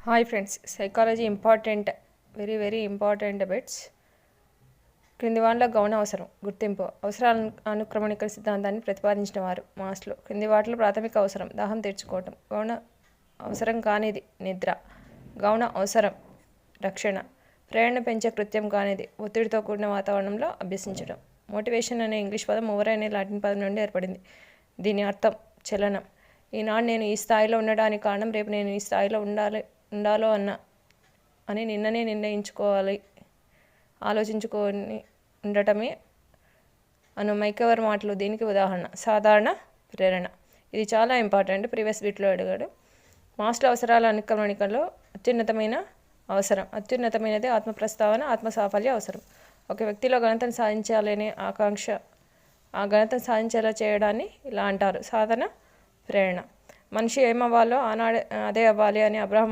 Hi friends, psychology important, very very important bits. క్రింది వాటిలో గౌణ అవసరం గుర్తింపు. అవసరాల అనుక్రమణిక సిద్ధాంతాన్ని ప్రతిపాదించిన వారు మాస్లో. క్రింది వాటిలో ప్రాథమిక అవసరం దాహం తీర్చుకోవటం. గౌణ అవసరం కానిది నిద్ర. గౌణ అవసరం రక్షణ. ప్రేరణ పెంచే కృత్యం కానిది ఒత్తిడితో కూడిన వాతావరణంలో అభ్యసించడం. మోటివేషన్ అనే ఇంగ్లీష్ పదం మూవర్ అనే లాటిన్ పదం నుండి ఏర్పడింది. దీని అర్థం చలనం. ఈనాడు నేను ఈ స్థాయిలో ఉండడానికి కారణం రేపు నేను ఈ స్థాయిలో ఉండాలో అని నిన్ననే నిర్ణయించుకోవాలి, ఆలోచించుకొని ఉండటమే అను మైకెవర్ మాటలు దీనికి ఉదాహరణ. సాధారణ ప్రేరణ, ఇది చాలా ఇంపార్టెంట్, ప్రీవియస్ బిట్లో అడిగాడు. మాస్లో అవసరాల అనుక్రమణికలో అత్యున్నతమైన అవసరం, అత్యున్నతమైనది ఆత్మ ప్రస్తావన, ఆత్మ సాఫల్య అవసరం. ఒక వ్యక్తిలో ఘనతను సాధించాలనే ఆకాంక్ష, ఆ ఘనతను సాధించేలా చేయడాన్ని ఇలా అంటారు సాధన ప్రేరణ. మనిషి ఏమవ్వాలో ఆనాడే అదే అవ్వాలి అని అబ్రహం